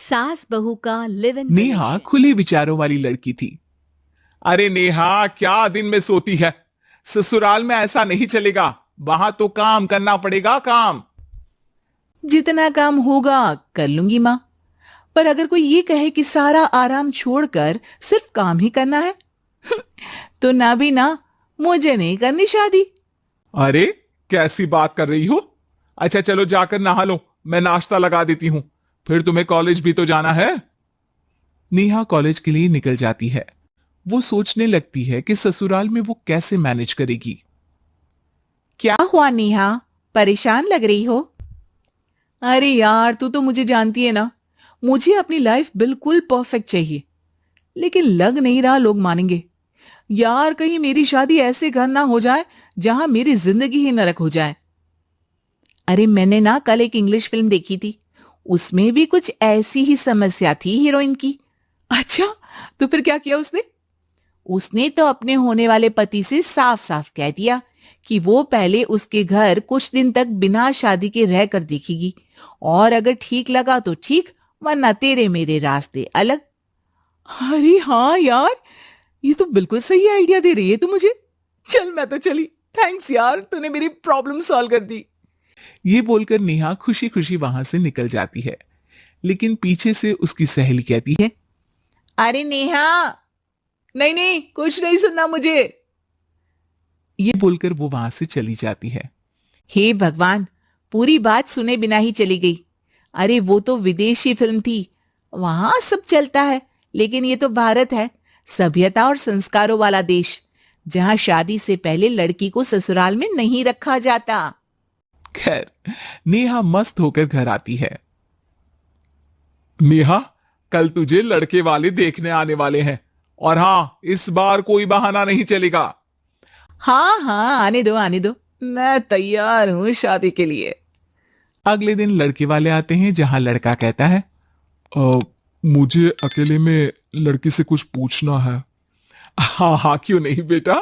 सास बहू का लिव इन नेहा रिलेशन। खुले विचारों वाली लड़की थी। अरे नेहा, क्या दिन में सोती है? ससुराल में ऐसा नहीं चलेगा, वहां तो काम करना पड़ेगा, काम। जितना काम होगा कर लूंगी माँ। पर अगर कोई ये कहे कि सारा आराम छोड़कर सिर्फ काम ही करना है तो ना भी ना, मुझे नहीं करनी शादी। अरे कैसी बात कर रही हो? अच्छा चलो जाकर नहा लो, मैं नाश्ता लगा देती हूं, फिर तुम्हें कॉलेज भी तो जाना है। नेहा कॉलेज के लिए निकल जाती है। वो सोचने लगती है कि ससुराल में वो कैसे मैनेज करेगी। क्या हुआ नेहा, परेशान लग रही हो? अरे यार, तू तो मुझे जानती है ना, मुझे अपनी लाइफ बिल्कुल परफेक्ट चाहिए। लेकिन लग नहीं रहा लोग मानेंगे। यार, कहीं मेरी शादी ऐसे घर ना हो जाए जहां मेरी जिंदगी ही नरक हो जाए। अरे मैंने ना कल एक इंग्लिश फिल्म देखी थी, उसमें भी कुछ ऐसी ही समस्या थी हीरोइन की। अच्छा, तो फिर क्या किया उसने? उसने तो अपने होने वाले पति से साफ साफ कह दिया कि वो पहले उसके घर कुछ दिन तक बिना शादी के रह कर देखेगी, और अगर ठीक लगा तो ठीक, वरना तेरे मेरे रास्ते अलग। अरे हाँ यार, ये तो बिल्कुल सही आइडिया दे रही है तू मुझे। चल मैं तो चली। थैंक्स यार, तूने मेरी प्रॉब्लम सॉल्व कर दी। ये बोलकर नेहा खुशी खुशी वहां से निकल जाती है, लेकिन पीछे से उसकी सहेली कहती है, अरे नेहा, नहीं नहीं, कुछ नहीं सुनना मुझे। ये बोलकर वो वहां से चली जाती है। हे भगवान, पूरी बात सुने बिना ही चली गई। अरे वो तो विदेशी फिल्म थी, वहां सब चलता है, लेकिन ये तो भारत है, सभ्यता और संस्कारों वाला देश, जहां शादी से पहले लड़की को ससुराल में नहीं रखा जाता। खैर, नेहा मस्त होकर घर आती है। नेहा, कल तुझे लड़के वाले देखने आने वाले हैं, और हाँ, इस बार कोई बहाना नहीं चलेगा। हाँ हाँ, आने दो आने दो, मैं तैयार हूं शादी के लिए। अगले दिन लड़के वाले आते हैं, जहां लड़का कहता है, मुझे अकेले में लड़की से कुछ पूछना है। हाँ हाँ, क्यों नहीं बेटा,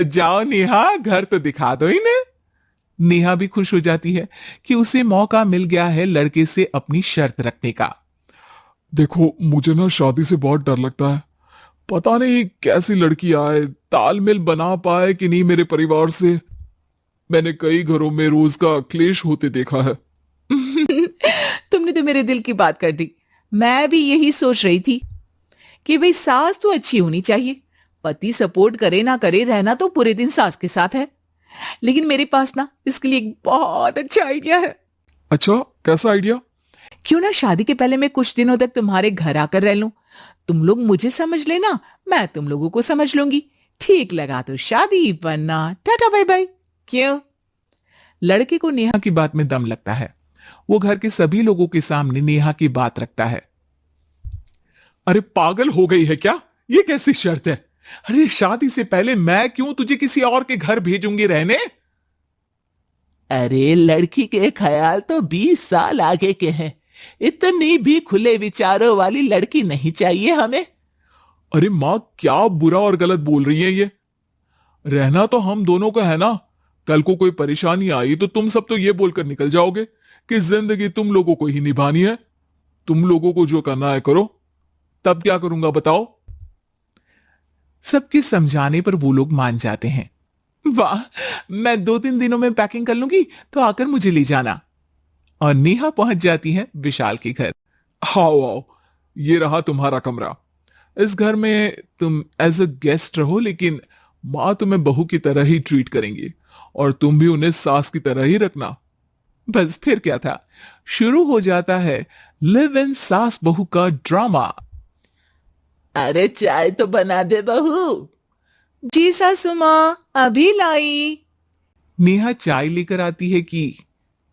जाओ नेहा, घर तो दिखा दो इन्हें। नेहा भी खुश हो जाती है कि उसे मौका मिल गया है लड़के से अपनी शर्त रखने का। देखो, मुझे ना शादी से बहुत डर लगता है, पता नहीं कैसी लड़की आए, तालमेल बना पाए कि नहीं मेरे परिवार से। मैंने कई घरों में रोज का क्लेश होते देखा है। तुमने तो मेरे दिल की बात कर दी। मैं भी यही सोच रही थी कि भाई सास तो अच्छी होनी चाहिए, पति सपोर्ट करे ना करे, रहना तो पूरे दिन सास के साथ है। लेकिन मेरे पास ना इसके लिए एक बहुत अच्छा आइडिया है। अच्छा, कैसा आइडिया? क्यों ना शादी के पहले मैं कुछ दिनों तक तुम्हारे घर आकर रह लूं, तुम लोग मुझे समझ लेना, मैं तुम लोगों को समझ लूंगी। ठीक लगा तो शादी, वरना टाटा बाय बाय। क्यों? लड़के को नेहा की बात में दम लगता है। वो घर के सभी लोगों के सामने नेहा की बात रखता है। अरे पागल हो गई है क्या? ये कैसी शर्त है? अरे शादी से पहले मैं क्यों तुझे किसी और के घर भेजूंगी रहने? अरे लड़की के ख्याल तो 20 साल आगे के हैं, इतनी भी खुले विचारों वाली लड़की नहीं चाहिए हमें। अरे माँ, क्या बुरा और गलत बोल रही है ये? रहना तो हम दोनों का है ना। कल को कोई परेशानी आई तो तुम सब तो ये बोलकर निकल जाओगे कि जिंदगी तुम लोगों को ही निभानी है, तुम लोगों को जो करना है करो। तब क्या करूंगा बताओ? सबके समझाने पर वो लोग मान जाते हैं। वाह, मैं 2-3 दिनों में पैकिंग कर लूंगी, तो आकर मुझे ले जाना। और नेहा पहुंच जाती है विशाल के घर। आओ आओ, ये रहा तुम्हारा कमरा। इस घर में तुम एज अ गेस्ट रहो, लेकिन माँ तुम्हें बहू की तरह ही ट्रीट करेंगी, और तुम भी उन्हें सास की तरह ही रखना। बस फिर क्या था, शुरू हो जाता है लिव इन सास बहू का ड्रामा। अरे चाय तो बना दे बहू। जी सासू माँ, अभी लाई। नेहा चाय लेकर आती है कि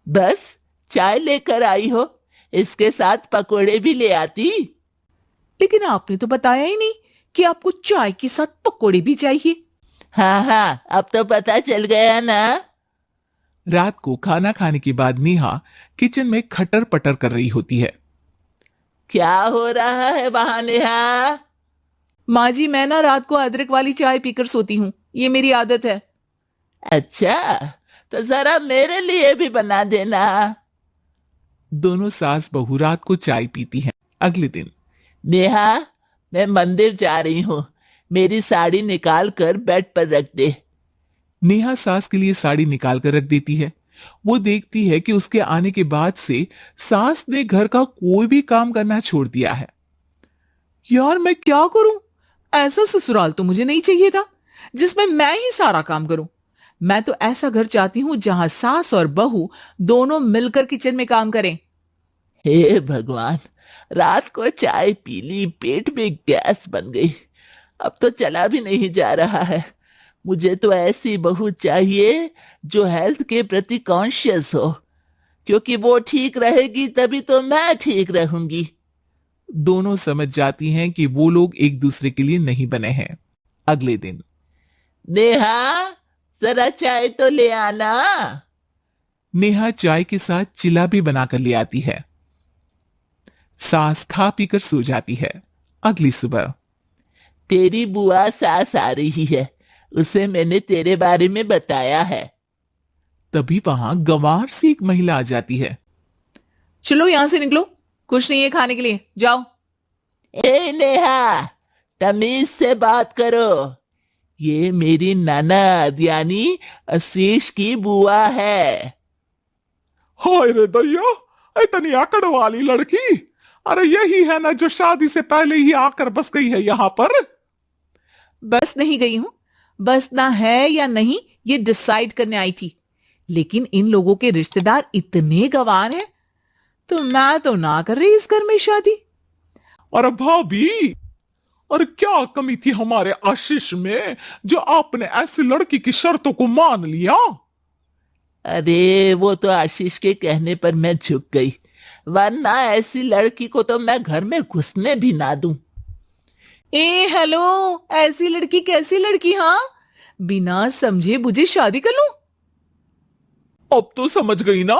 बस चाय लेकर आई हो, इसके साथ पकोड़े भी ले आती। लेकिन आपने तो बताया ही नहीं कि आपको चाय के साथ पकोड़े भी चाहिए। हाँ हाँ, अब तो पता चल गया ना। रात को खाना खाने के बाद नेहा किचन में खटर पटर कर रही होती है। क्या हो रहा है वहां नेहा? माँ जी, मैं ना रात को अदरक वाली चाय पीकर सोती हूँ, ये मेरी आदत है। अच्छा, तो जरा मेरे लिए भी बना देना। दोनों सास बहू रात को चाय पीती हैं। अगले दिन नेहा, मैं मंदिर जा रही हूँ, मेरी साड़ी निकाल कर बेड पर रख दे। नेहा सास के लिए साड़ी निकाल कर रख देती है। वो देखती है कि उसके आने के बाद से सास ने घर का कोई भी काम करना छोड़ दिया है। यार मैं क्या करूं? ऐसा ससुराल तो मुझे नहीं चाहिए था जिसमें मैं ही सारा काम करूं। मैं तो ऐसा घर चाहती हूं जहां सास और बहू दोनों मिलकर किचन में काम करें। हे भगवान, रात को चाय पी ली, पेट में गैस बन गई, अब तो चला भी नहीं जा रहा है। मुझे तो ऐसी बहू चाहिए जो हेल्थ के प्रति कॉन्शियस हो, क्योंकि वो ठीक रहेगी तभी तो मैं ठीक रहूंगी। दोनों समझ जाती हैं कि वो लोग एक दूसरे के लिए नहीं बने हैं। अगले दिन नेहा, जरा चाय तो ले आना। नेहा चाय के साथ चिल्ला भी बनाकर ले आती है। सास खा पीकर सो जाती है। अगली सुबह तेरी बुआ सास आ रही है, उसे मैंने तेरे बारे में बताया है। तभी वहां गंवार से एक महिला आ जाती है। चलो यहां से निकलो, कुछ नहीं है खाने के लिए, जाओ। ए नेहा, तमीज से बात करो, ये मेरी ननद यानी आशीष की बुआ है। हाय रे दैया, इतनी आकड़ वाली लड़की! अरे यही है ना जो शादी से पहले ही आकर बस गई है यहाँ पर। बस नहीं गई हूं, बसना है या नहीं ये डिसाइड करने आई थी, लेकिन इन लोगों के रिश्तेदार इतने गंवार हैं तो मैं तो ना कर रही इस घर में शादी। अरे भाभी, और क्या कमी थी हमारे आशीष में जो आपने ऐसी लड़की की शर्तों को मान लिया? अरे वो तो आशीष के कहने पर मैं झुक गई, वरना ऐसी लड़की को तो मैं घर में घुसने भी ना दूं। ए हेलो, ऐसी लड़की कैसी लड़की? हाँ, बिना समझे बुझे शादी कर लूं? अब तो समझ गई ना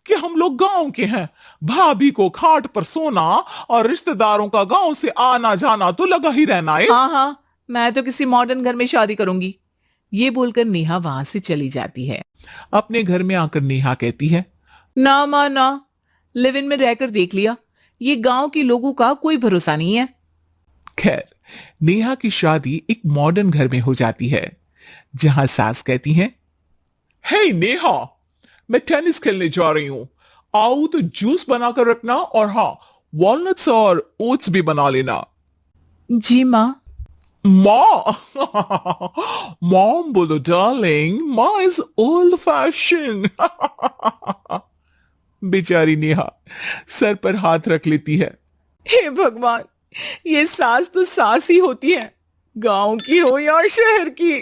कि हम लोग गांव के हैं। भाभी को खाट पर सोना और रिश्तेदारों का गांव से आना जाना तो लगा ही रहना है। हाँ हाँ, मैं तो किसी मॉडर्न घर में शादी करूंगी। ये बोलकर नेहा वहां से चली जाती है। अपने घर में आकर नेहा कहती है, ना मां ना, लिव इन में रहकर देख लिया, ये गांव के लोगों का कोई भरोसा नहीं है। खैर, नेहा की शादी एक मॉडर्न घर में हो जाती है, जहां सास कहती है, हे नेहा, मैं टेनिस खेलने जा रही हूं, आओ तो जूस बनाकर रखना, और हाँ, वॉलनट्स और ओट्स भी बना लेना। जी माँ। माँ! मॉम बोलो डार्लिंग, माँ इज ओल्ड फैशन। बेचारी नेहा सर पर हाथ रख लेती है। हे भगवान, ये सास तो सास ही होती है, गांव की हो या शहर की।